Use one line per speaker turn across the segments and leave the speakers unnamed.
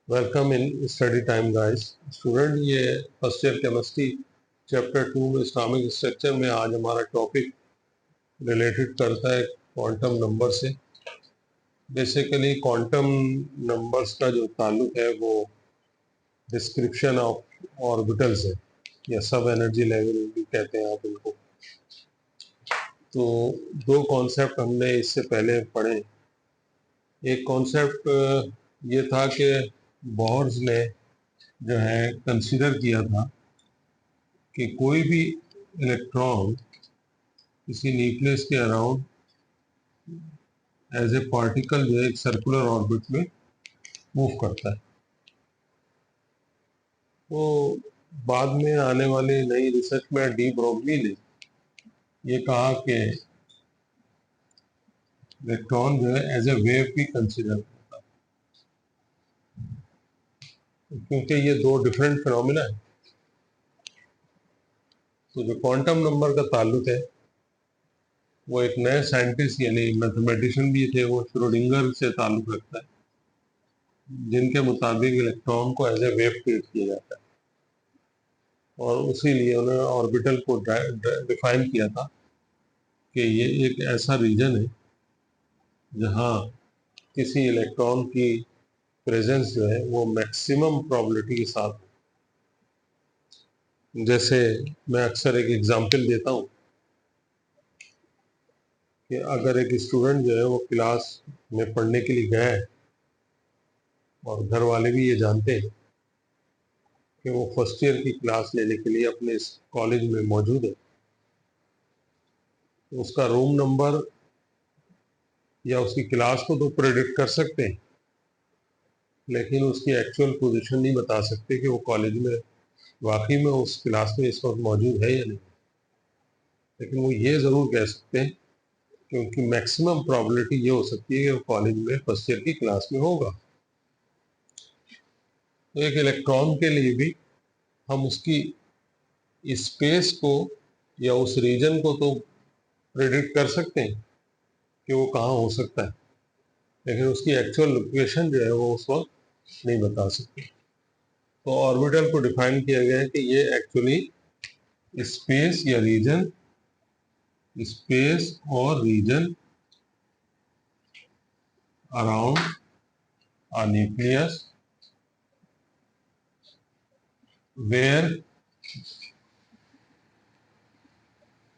Welcome in study time guys. Student, ये first year chemistry chapter 2 में Islamic structure में आज हमारा टॉपिक रिलेटेड करता है क्वांटम नंबर से। बेसिकली क्वांटम नंबर्स का जो ताल्लुक है वो डिस्क्रिप्शन ऑफ ऑर्बिटल्स है, या सब एनर्जी लेवल भी कहते हैं आप इनको। तो दो कॉन्सेप्ट हमने इससे पहले पढ़े। एक कॉन्सेप्ट ये था कि बोर्स ने जो है कंसीडर किया था कि कोई भी इलेक्ट्रॉन किसी न्यूक्लियस के अराउंड एज ए पार्टिकल जो है एक सर्कुलर ऑर्बिट में मूव करता है। तो बाद में आने वाली नई रिसर्च में डी ब्रोगली ने ये कहा कि इलेक्ट्रॉन जो है एज ए वेव भी कंसीडर करता है, क्योंकि ये दो डिफरेंट फिनोमिना है। तो जो क्वांटम नंबर का ताल्लुक है वो एक नए साइंटिस्ट यानी मैथमेटिशियन भी थे, वो श्रोडिंगर से ताल्लुक रखता है, जिनके मुताबिक इलेक्ट्रॉन को एज ए वेव ट्रीट किया जाता है। और उसी लिए उन्होंने ऑर्बिटल को डिफाइन किया था कि ये एक ऐसा रीजन है जहाँ किसी इलेक्ट्रॉन की प्रेजेंस जो है वो मैक्सिमम प्रोबेबिलिटी के साथ। जैसे मैं अक्सर एक एग्जांपल देता हूँ कि अगर एक स्टूडेंट जो है वो क्लास में पढ़ने के लिए गया है और घर वाले भी ये जानते हैं कि वो फर्स्ट ईयर की क्लास लेने के लिए अपने इस कॉलेज में मौजूद है, तो उसका रूम नंबर या उसकी क्लास को तो प्रेडिक्ट कर सकते हैं, लेकिन उसकी एक्चुअल पोजीशन नहीं बता सकते कि वो कॉलेज में वाकई में उस क्लास में इस वक्त मौजूद है या नहीं। लेकिन वो ये ज़रूर कह सकते हैं क्योंकि मैक्सिमम प्रोबेबिलिटी ये हो सकती है कि वो कॉलेज में फर्स्ट ईयर की क्लास में होगा। तो एक इलेक्ट्रॉन के लिए भी हम उसकी स्पेस को या उस रीजन को तो प्रेडिक्ट कर सकते हैं कि वो कहाँ हो सकता है, लेकिन उसकी एक्चुअल लोकेशन जो है वो उस वक्त नहीं बता सकते। तो ऑर्बिटल को डिफाइन किया गया है कि ये एक्चुअली स्पेस या रीजन, स्पेस और region around a nucleus where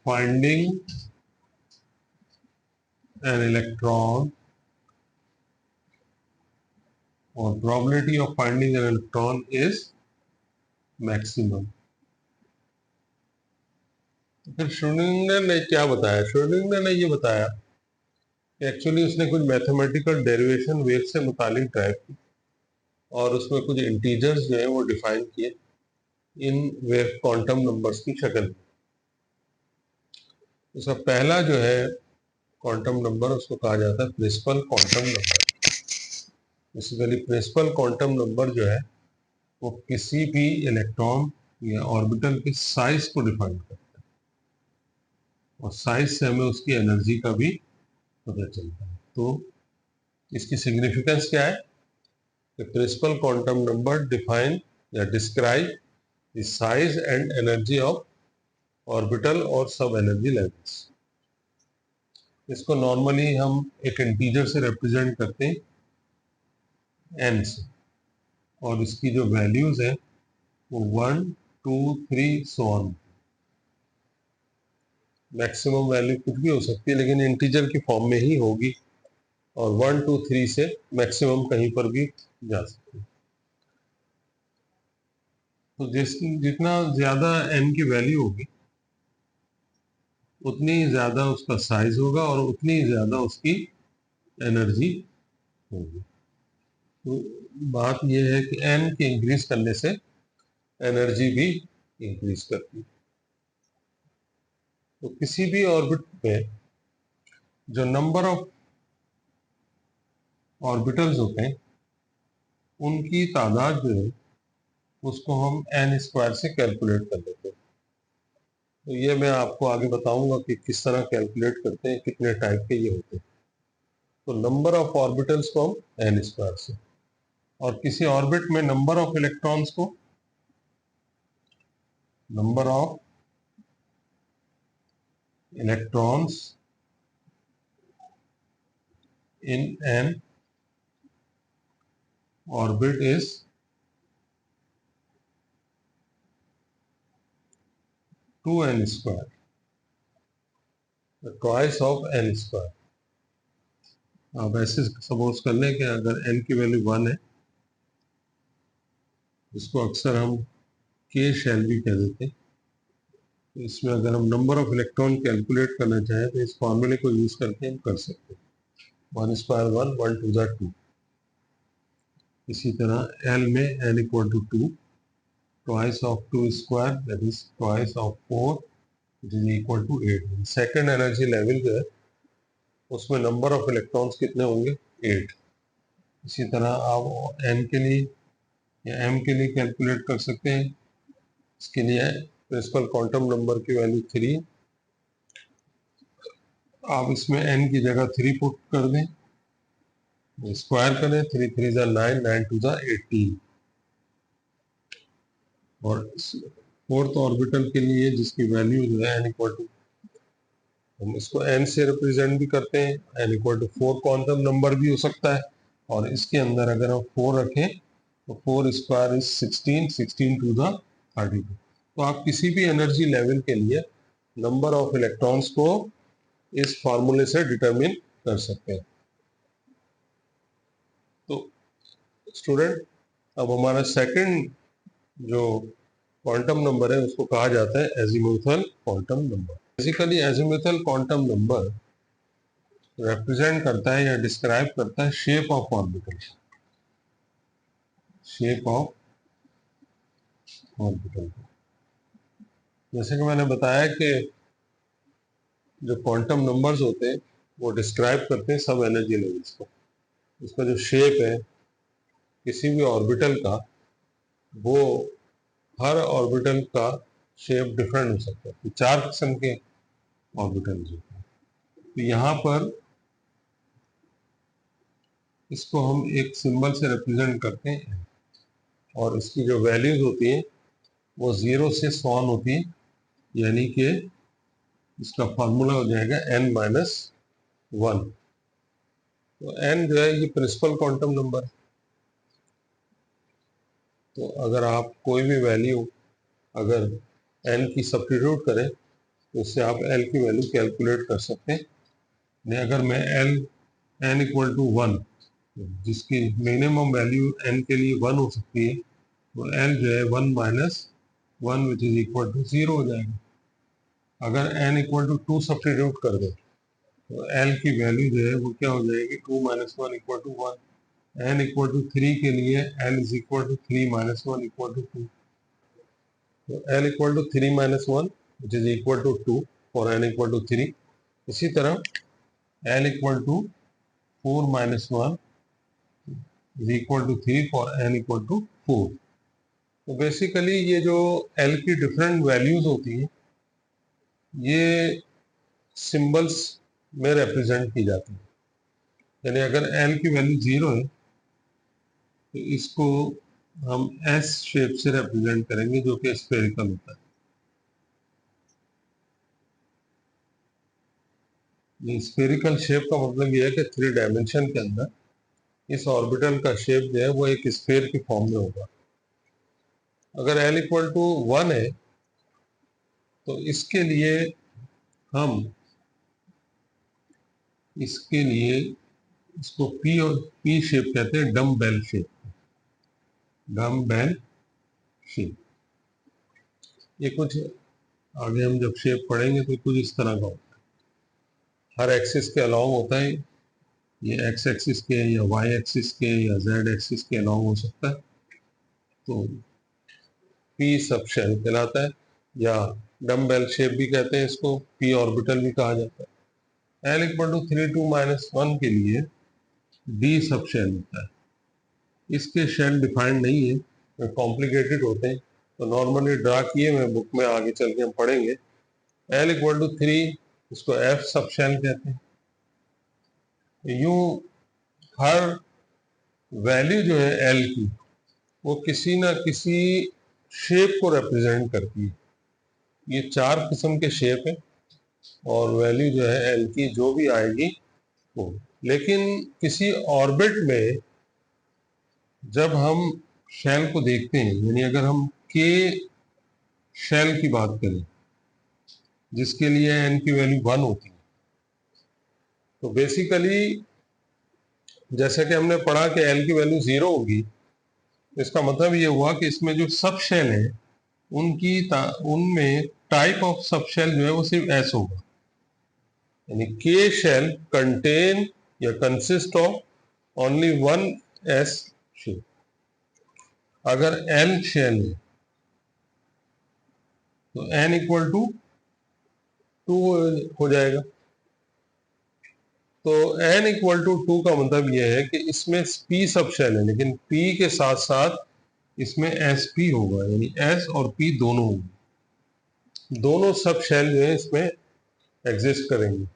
finding an electron or probability of finding an electron is maximum। फिर श्रोडिंगर ने क्या बताया? श्रोडिंगर ने ये बताया कि एक्चुअली उसने कुछ मैथमेटिकल डेरिवेशन वेव से मुतालिक ड्राइव की और उसमें कुछ इंटीजर्स जो है वो डिफाइन किए इन वेव क्वांटम नंबर्स की शक्ल में। उसका पहला जो है क्वांटम नंबर उसको कहा जाता है principal quantum number. Basically principal quantum number जो है वो किसी भी इलेक्ट्रॉन या ऑर्बिटल के साइज को डिफाइन करता है, और साइज से हमें उसकी एनर्जी का भी पता चलता है। तो इसकी सिग्निफिकेंस क्या है कि प्रिंसिपल क्वांटम नंबर डिफाइन या describe the size and energy of orbital और सब एनर्जी लेवल्स। इसको नॉर्मली हम एक इंटीजर से रिप्रेजेंट करते हैं n से, और इसकी जो वैल्यूज है वो 1 2 3 सो ऑन। मैक्सिमम वैल्यू कुछ भी हो सकती है लेकिन इंटीजर की फॉर्म में ही होगी, और 1 2 3 से मैक्सिमम कहीं पर भी जा सकती है। तो जितना ज्यादा n की वैल्यू होगी उतनी ज्यादा उसका साइज होगा और उतनी ज्यादा उसकी एनर्जी होगी। तो बात यह है कि n के इंक्रीज करने से एनर्जी भी इंक्रीज करती है। तो किसी भी ऑर्बिट में जो नंबर ऑफ ऑर्बिटल्स होते हैं उनकी तादाद जो है उसको हम n स्क्वायर से कैलकुलेट कर लेते हैं। तो ये मैं आपको आगे बताऊंगा कि किस तरह कैलकुलेट करते हैं, कितने टाइप के ये होते हैं। तो नंबर ऑफ ऑर्बिटल्स को हम n स्क्वायर से, और किसी ऑर्बिट में नंबर ऑफ इलेक्ट्रॉन्स को number of electrons in an orbit is 2n square, twice of n square. अब ऐसे सपोज कर लें कि अगर n की वैल्यू 1 है, इसको अक्सर हम k शेल भी कह देते हैं, तो इसमें अगर हम नंबर ऑफ इलेक्ट्रॉन कैलकुलेट करना चाहें तो इस फॉर्मूले को यूज करके हम कर सकते हैं। 1 स्क्वायर 1, 1 टू द 2। इसी तरह L में n equal to 2, twice of 2 square that is twice of 4 which is equal to 8। Second energy level जो है उसमें नंबर ऑफ इलेक्ट्रॉन्स कितने होंगे? 8। इसी तरह आप n के लिए या m के लिए कैलकुलेट कर सकते हैं। इसके लिए प्रिंसिपल क्वांटम नंबर की वैल्यू 3, आप इसमें n की जगह 3 पुट कर दें, स्क्वायर करें, 3 3 जा 9, 9 टू जा 18। और फोर्थ ऑर्बिटल के लिए जिसकी वैल्यू जो है n इक्वल टू, हम इसको n से रिप्रेजेंट भी करते हैं, n equal to 4 quantum number भी हो सकता है। और इसके अंदर अगर हम 4 रखें तो 4 स्क्वायर इज 16, 16 टू द 32। तो आप किसी भी एनर्जी लेवल के लिए नंबर ऑफ इलेक्ट्रॉन्स को इस फॉर्मूले से डिटरमिन कर सकते हैं। तो स्टूडेंट, अब हमारा सेकंड जो क्वांटम नंबर है उसको कहा जाता है azimuthal quantum number. Basically azimuthal quantum number represent करता है या डिस्क्राइब करता है shape of orbital, shape of orbital. जैसे कि मैंने बताया कि जो क्वांटम नंबर्स होते हैं वो डिस्क्राइब करते हैं सब एनर्जी लेवल्स को। इसका जो शेप है किसी भी ऑर्बिटल का, वो हर ऑर्बिटल का शेप डिफरेंट हो सकता है। तो 4 किस्म के ऑर्बिटल्स होते हैं। तो यहाँ पर इसको हम एक सिंबल से रिप्रेजेंट करते हैं और इसकी जो वैल्यूज होती हैं वो 0 से 100 होती है, यानी कि इसका फॉर्मूला हो जाएगा n-1। तो n जो है ये प्रिंसिपल क्वांटम नंबर। तो अगर आप कोई भी वैल्यू अगर n की सब्स्टिट्यूट करें तो इससे आप l की वैल्यू कैलकुलेट कर सकते हैं। अगर मैं n इक्वल टू 1, जिसकी मिनिमम वैल्यू n के लिए 1 हो सकती है, तो l जो है 1 minus 1 which is equal to 0 हो जाएगा। अगर n इक्वल टू 2 सब्स्टिट्यूट कर दे तो l की वैल्यू जो है वो क्या हो जाएगी? 2 minus 1 equal to 1। n equal to 3 के लिए l is equal to 3 minus 1 equal to 2। तो l equal to 3 minus 1 which is equal to 2 for n equal to 3। इसी तरह l equal to 4 minus 1 is equal to 3 for n equal to 4। तो basically ये जो l की different values होती हैं ये सिंबल्स में रिप्रेजेंट की जाती है। यानी अगर l की वैल्यू 0 है तो इसको हम S शेप से रिप्रेजेंट करेंगे जो कि स्फेरिकल होता है। ये स्फेरिकल शेप का मतलब ये है कि 3 डायमेंशन के अंदर इस ऑर्बिटल का शेप जो है वो एक स्फेयर की फॉर्म में होगा। अगर l इक्वल टू 1 है तो इसके लिए हम इसको P और P शेप कहते हैं, डम बेल शेप। डम बेल शेप ये कुछ आगे हम जब शेप पढ़ेंगे तो कुछ इस तरह का होता है। हर एक्सिस के अलॉन्ग होता है, ये एक्स एक्सिस के या वाई एक्सिस के या जेड एक्सिस के अलॉन्ग हो सकता है। तो पी सब शेल कहलाता है, या डम बेल शेप भी कहते हैं इसको, पी ऑर्बिटल भी कहा जाता है। एल इक्वल टू 3 2 माइनस 1 के लिए डी सब शेल होता है। इसके शेल डिफाइंड नहीं है, कॉम्प्लिकेटेड होते हैं, तो नॉर्मली ड्रा किए हुए बुक में आगे चल के हम पढ़ेंगे। एल इक्वल टू 3 इसको एफ सब शेल कहते हैं। यूं हर वैल्यू जो है एल की वो किसी ना किसी शेप को रिप्रेजेंट करती है। ये 4 किस्म के शेप है और वैल्यू जो है एल की जो भी आएगी वो, लेकिन किसी ऑर्बिट में जब हम शेल को देखते हैं, यानी अगर हम के शेल की बात करें जिसके लिए एन की वैल्यू 1 होती है, तो बेसिकली जैसे कि हमने पढ़ा कि एल की वैल्यू 0 होगी, इसका मतलब ये हुआ कि इसमें जो सब शेल है उनमें टाइप ऑफ सब शेल जो है वो सिर्फ एस होगा, यानी के शेल कंटेन या consist of only one S shell. अगर एल शेल है तो एन इक्वल टू 2 हो जाएगा। तो एन इक्वल टू 2 का मतलब यह है कि इसमें पी सब शेल है, लेकिन पी के साथ साथ इसमें एस पी होगा, यानी एस और पी दोनों होंगे, दोनों सब शेल जो है इसमें एग्जिस्ट करेंगे।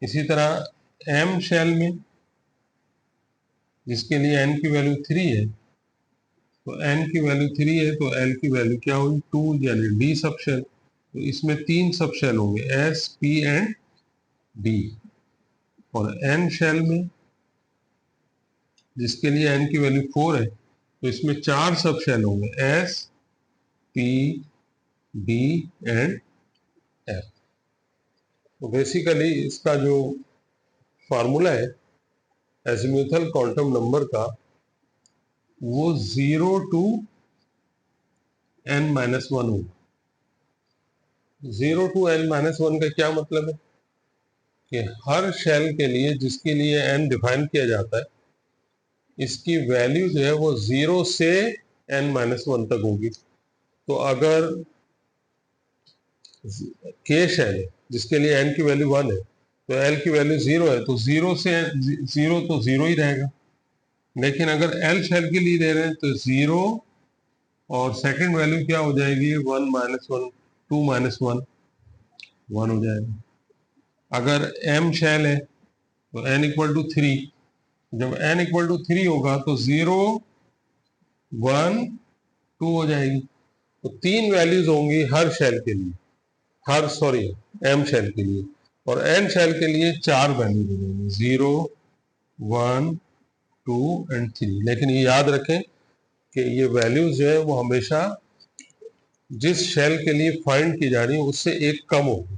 इसी तरह एम शेल में जिसके लिए एन की वैल्यू 3 है, तो एन की वैल्यू 3 है तो एल की वैल्यू क्या होगी 2, यानी डी सब शेल। तो इसमें 3 सब शेल होंगे, एस पी एंड डी। और एन शेल में जिसके लिए एन की वैल्यू 4 है, तो इसमें 4 सब शेल होंगे, S P D and F. तो बेसिकली इसका जो फार्मूला है एजीमुथल क्वांटम नंबर का, वो 0 to n-1 होगा। 0 to n-1 का क्या मतलब है कि हर शेल के लिए जिसके लिए n डिफाइन किया जाता है, इसकी वैल्यू जो है वो 0 से n-1 तक होगी। तो अगर के शेल है जिसके लिए n की वैल्यू 1 है, तो l की वैल्यू 0 है, तो 0 से 0 तो 0 ही रहेगा। लेकिन अगर l शेल के लिए दे रहे हैं तो 0 और सेकंड वैल्यू क्या हो जाएगी 1 -1, 2 -1, 1 हो जाएगा। अगर m शेल है तो n इक्वल टू 3, जब n इक्वल टू 3 होगा तो 0 1 2 हो जाएगी। तो 3 वैल्यूज होंगी हर शेल के लिए, m शेल के लिए, और n शेल के लिए 4 वैल्यूज होंगी 0 1 2 एंड 3। लेकिन ये याद रखें कि ये वैल्यूज जो है वो हमेशा जिस शेल के लिए फाइंड की जा रही है उससे एक कम होगी,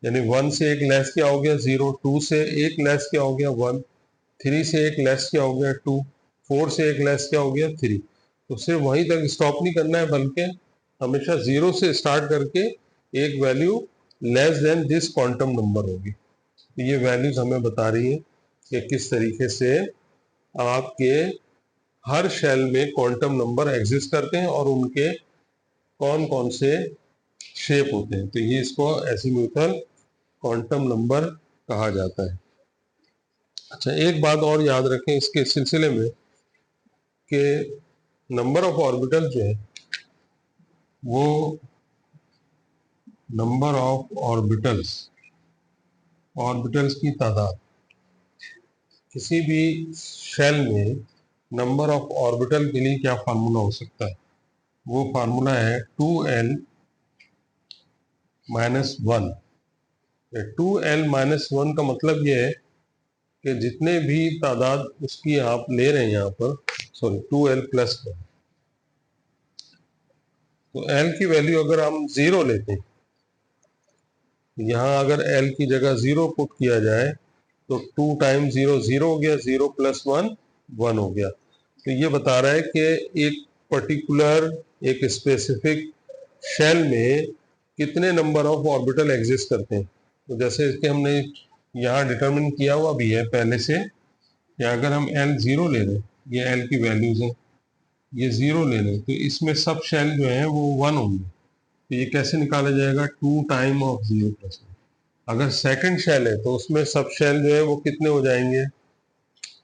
यानी 1 से एक लेस क्या हो गया 0, 2 से एक लेस क्या हो गया 1, 3 से एक लेस क्या हो गया 2, 4 से एक लेस क्या हो गया 3। तो सिर्फ वहीं तक स्टॉप नहीं करना है, बल्कि हमेशा 0 से स्टार्ट करके एक value less than this quantum number होगी। तो ये वैल्यूज हमें बता रही है कि किस तरीके से आपके हर शेल में क्वांटम नंबर एग्जिस्ट करते हैं और उनके कौन कौन से शेप होते हैं। तो ये इसको एजीमुथल क्वांटम नंबर कहा जाता है। अच्छा, एक बात और याद रखें इसके सिलसिले में कि नंबर ऑफ ऑर्बिटल जो है वो नंबर ऑफ ऑर्बिटल्स की तादाद, किसी भी शेल में नंबर ऑफ ऑर्बिटल के लिए क्या फार्मूला हो सकता है, वो फार्मूला है 2l - 1। 2l - 1 का मतलब ये है कि जितने भी तादाद उसकी आप ले रहे हैं यहाँ पर, 2l + 1, तो l की वैल्यू अगर हम 0 लेते हैं, यहाँ अगर l की जगह 0 पुट किया जाए तो 2 टाइम्स 0 0 हो गया, 0 + 1 1 हो गया। तो ये बता रहा है कि एक पर्टिकुलर एक स्पेसिफिक शेल में कितने नंबर ऑफ ऑर्बिटल एग्जिस्ट करते हैं। तो जैसे कि हमने यहाँ डिटरमिन किया हुआ भी है पहले से, या अगर हम l 0 ले रहे हैं, ये l की वैल्यूज हैं, ये 0 ले रहे हैं, तो इसमें सब शेल जो है वो 1 होंगे। तो ये कैसे निकाला जाएगा 2 टाइम ऑफ 0 + 1। अगर सेकंड शेल है तो उसमें सब शेल जो है वो कितने हो जाएंगे,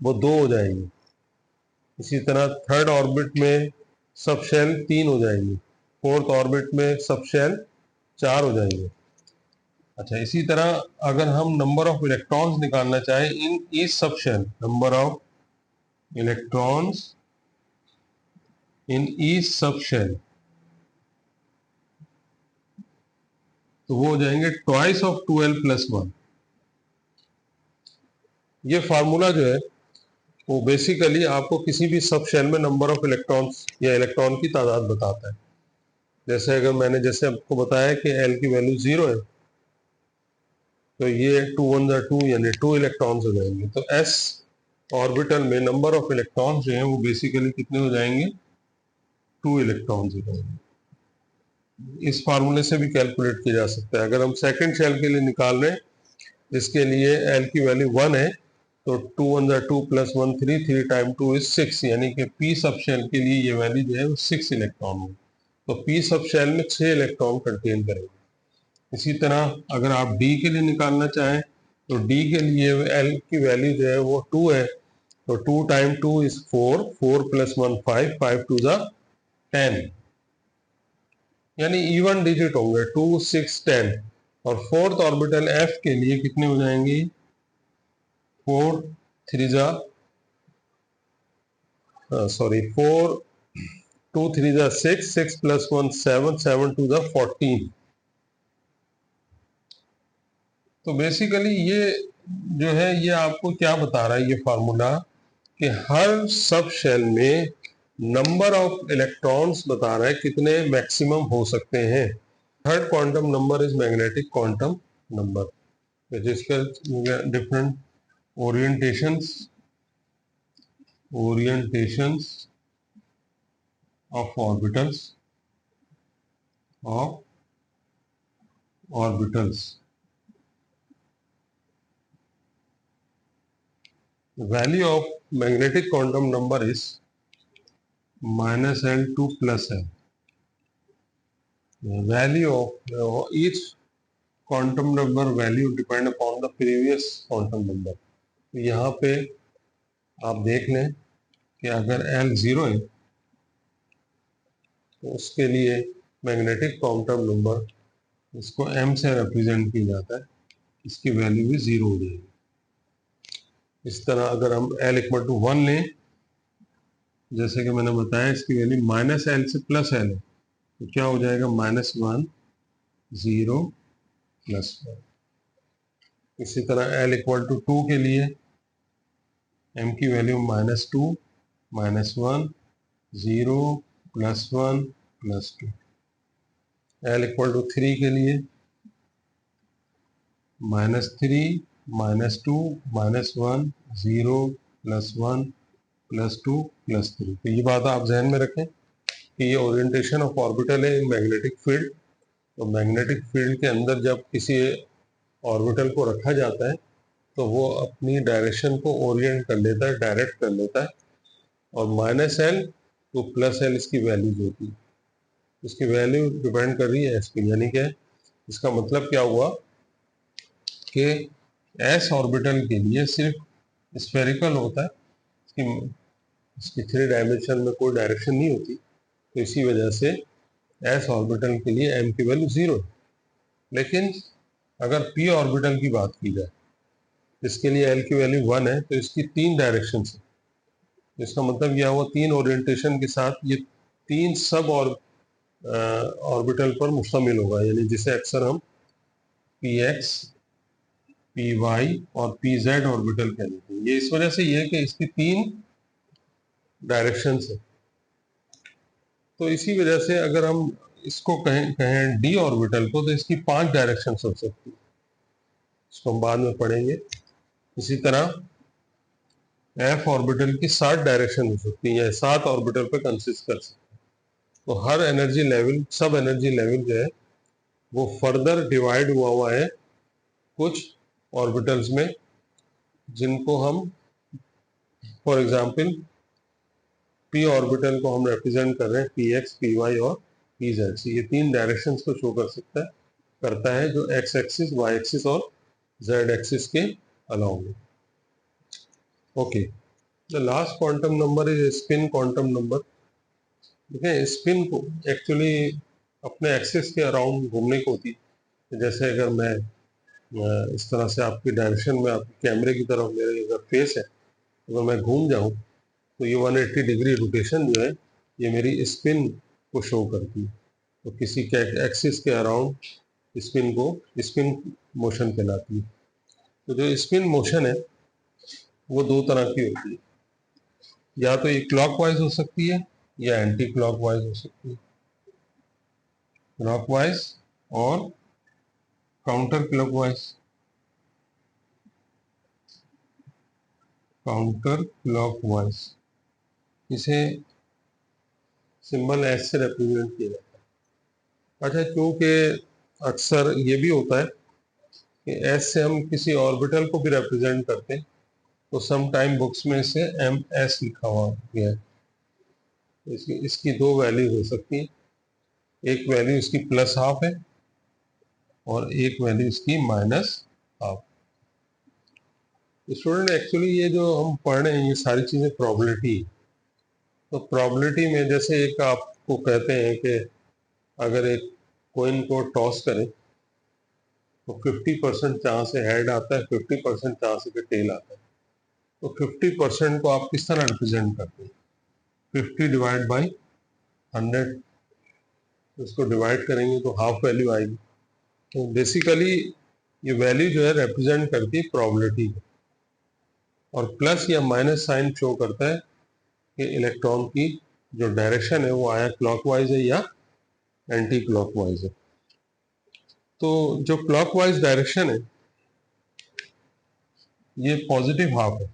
वो 2 हो जाएंगे। इसी तरह थर्ड ऑर्बिट में सब शेल 3 हो जाएंगे, फोर्थ ऑर्बिट में सब शेल 4 हो जाएंगे। अच्छा, इसी तरह अगर हम नंबर ऑफ इलेक्ट्रॉन्स निकालना चाहें in each subshell, number of electrons in each subshell, तो वो हो जाएंगे ट्वाइस ऑफ 2l+1। ये फार्मूला जो है वो बेसिकली आपको किसी भी सब शेल में नंबर ऑफ इलेक्ट्रॉन्स या इलेक्ट्रॉन की तादाद बताता है। जैसे अगर मैंने जैसे आपको बताया कि L की वैल्यू 0 है, तो ये 2 1 2 यानी 2 इलेक्ट्रॉन्स हो जाएंगे। तो S ऑर्बिटल में नंबर ऑफ इलेक्ट्रॉन्स जो हैं वो बेसिकली कितने हो जाएंगे, 2 इलेक्ट्रॉन्स हो जाएंगे। इस फार्मूले से भी कैलकुलेट किया जा सकता है। अगर हम सेकंड शेल के लिए निकाल रहे हैं, जिसके लिए L की वैल्यू 1 है, तो 2 1 2 + 1 3, 3 टाइम 2 इज 6, यानी कि P सब शेल के लिए ये वैल्यू जो है वो 6 इलेक्ट्रॉन है। तो P सब शेल में 6 इलेक्ट्रॉन कंटेन करेंगे। इसी तरह अगर आप D के लिए निकालना चाहें, तो D के लिए L की वैल्यू जो है वो 2 है, तो 2 टाइम 2 इज 4, 4 + 1 5, 5 2 10, यानी इवन डिजिट होंगे 2 6 10। और फोर्थ ऑर्बिटल F के लिए कितने हो जाएंगे, 4 3 4 2 3 6, 6 + 1 7, 7 2 14। तो बेसिकली ये जो है ये आपको क्या बता रहा है ये फार्मूला, कि हर सब शेल में नंबर ऑफ इलेक्ट्रॉन्स बता रहा है कितने मैक्सिमम हो सकते हैं। Third quantum number is magnetic quantum number, जिसका different orientations of orbitals. Value of magnetic quantum number is -L to +L. The value of each quantum number value depend upon the previous quantum number. तो यहाँ पे आप देख लें कि अगर L 0 है, तो उसके लिए मैग्नेटिक क्वांटम नंबर, इसको M से रिप्रेजेंट किया जाता है, इसकी वैल्यू भी 0 हो जाएगी। इस तरह अगर हम L = 1 लें, जैसे कि मैंने बताया इसकी वैल्यू -L से +L है, तो क्या हो जाएगा, -1 0 +1। इसी तरह L = 2 के लिए M की वैल्यू -2 -1 0 +1 +2। L = 3 के लिए -3 -2 -1 0 +1 +2 +3। तो ये बात आप जहन में रखें कि ये ओरिएंटेशन ऑफ ऑर्बिटल है इन मैग्नेटिक फील्ड। तो मैग्नेटिक फील्ड के अंदर जब किसी ऑर्बिटल को रखा जाता है, तो वो अपनी डायरेक्शन को ओरिएंट कर लेता है, डायरेक्ट कर लेता है। और -L to +L इसकी वैल्यूज होती है, इसकी वैल्यू डिपेंड कर रही है S पे। यानी कि इसका मतलब क्या हुआ कि S ऑर्बिटल के लिए सिर्फ स्फेरिकल होता है, इसकी 3 डायमेंशन में कोई डायरेक्शन नहीं होती। तो इसी वजह से S ऑर्बिटल के लिए M की वैल्यू 0 है। लेकिन अगर P ऑर्बिटल की बात की जाए, इसके लिए L की वैल्यू 1 है, तो इसकी 3 डायरेक्शन है। इसका मतलब यह हुआ 3 ओरिएंटेशन के साथ ये 3 सब ऑर्बिटल पर मुश्तमिल होगा, यानी जिसे अक्सर हम Px, Py और Pz ऑर्बिटल कह देते हैं। ये इस वजह से ये कि इसकी 3 डायरेक्शंस है। तो इसी वजह से अगर हम इसको कहें D ऑर्बिटल को, तो इसकी 5 डायरेक्शंस हो सकती है, इसको हम बाद में पढ़ेंगे। इसी तरह F ऑर्बिटल की 7 डायरेक्शन हो सकती है, या 7 ऑर्बिटल पर कंसिस्ट कर सकते हैं। तो हर एनर्जी लेवल, सब एनर्जी लेवल जो है वो फर्दर डिवाइड हुआ है कुछ ऑर्बिटल्स में, जिनको हम फॉर एग्जांपल P ऑर्बिटल को हम रिप्रेजेंट कर रहे हैं Px, Py और Pz। ये 3 डायरेक्शंस को शो करता है जो x एक्सिस, y एक्सिस और z एक्सिस के अलाउंग है। Okay, the last quantum number is spin quantum number. देखिए, स्पिन को एक्चुअली अपने एक्सिस के अराउंड घूमने को होती है। जैसे अगर मैं इस तरह से आपकी डायरेक्शन में, आपके कैमरे की तरफ मेरे अगर फेस है, अगर मैं घूम जाऊं, तो ये 180 डिग्री रोटेशन जो है ये मेरी स्पिन को शो करती है। तो किसी के एक्सिस के अराउंड स्पिन को स्पिन मोशन कहलाती है। तो जो स्पिन मोशन है वो दो तरह की होती है, या तो ये क्लॉकवाइज हो सकती है या एंटी क्लॉकवाइज हो सकती है। क्लॉकवाइज और काउंटर क्लॉकवाइज। काउंटर क्लॉकवाइज इसे सिंबल एस से रिप्रेजेंट किया जाता है। अच्छा, क्योंकि अक्सर ये भी होता है कि एस से हम किसी ऑर्बिटल को भी रिप्रेजेंट करते हैं, तो सम टाइम बुक्स में से एम एस लिखा हुआ गया है। इसकी दो वैल्यू हो सकती है, एक वैल्यू इसकी प्लस हाफ है और एक वैल्यू इसकी माइनस हाफ। स्टूडेंट एक्चुअली ये जो हम पढ़ रहे हैं ये सारी चीज़ें प्रोबेबिलिटी। तो प्रोबेबिलिटी में जैसे एक आपको कहते हैं कि अगर एक कोइन को टॉस करें तो 50% चांस है हेड आता है, 50% चांस है कि टेल आता है। तो 50% को आप किस तरह रिप्रेजेंट करते हैं? 50 डिवाइड बाई 100, उसको डिवाइड करेंगे तो हाफ वैल्यू आएगी। तो बेसिकली ये वैल्यू जो है रिप्रेजेंट करती है प्रोबेबिलिटी को, और प्लस या माइनस साइन शो करता है कि इलेक्ट्रॉन की जो डायरेक्शन है वो आया क्लॉकवाइज है या एंटी क्लॉकवाइज है। तो जो क्लॉकवाइज डायरेक्शन है ये पॉजिटिव हाफ है।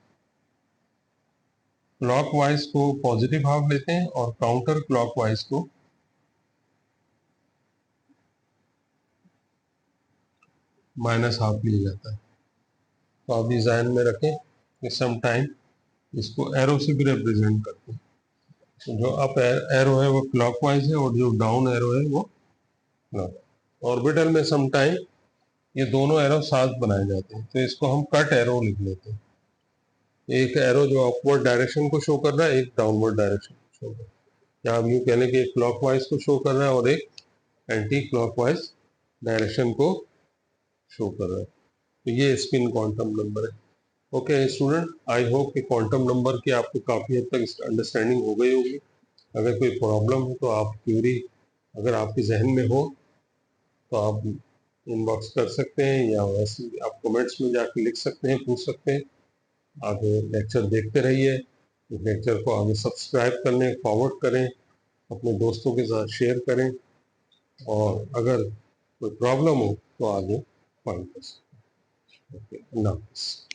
क्लॉकवाइज को पॉजिटिव हाफ लेते हैं और काउंटर क्लॉकवाइज को माइनस हाफ लिया जाता है। तो आप ये ध्यान में रखें कि सम टाइम इसको एरो से भी रिप्रेजेंट करते हैं। तो जो अप एरो है वो क्लॉकवाइज है और जो डाउन एरो है वो क्लॉक। ऑर्बिटल में सम टाइम ये दोनों एरो साथ बनाए जाते हैं, तो इसको हम कट एरो लिख लेते हैं। एक एरो जो अपवर्ड डायरेक्शन को शो कर रहा है, एक डाउनवर्ड डायरेक्शन को शो कर रहा है। या आप यूँ कह लें कि एक क्लॉकवाइज को शो कर रहा है और एक एंटी क्लॉकवाइज डायरेक्शन को शो कर रहा है। तो ये स्पिन क्वांटम नंबर है। ओके स्टूडेंट, आई होप कि क्वांटम नंबर की आपको काफ़ी हद तक अंडरस्टैंडिंग हो गई होगी। अगर कोई प्रॉब्लम हो तो आप क्यूरी अगर आपके जहन में हो तो आप इनबॉक्स कर सकते हैं, या वैसे आप कमेंट्स में जाके लिख सकते हैं, पूछ सकते हैं। आगे लेक्चर देखते रहिए। इस लेक्चर को आगे सब्सक्राइब कर लें, फॉरवर्ड करें, अपने दोस्तों के साथ शेयर करें, और अगर कोई प्रॉब्लम हो तो आगे फाइंड कर सकते हैं। ओके, अल्लाह हाफ़िज़।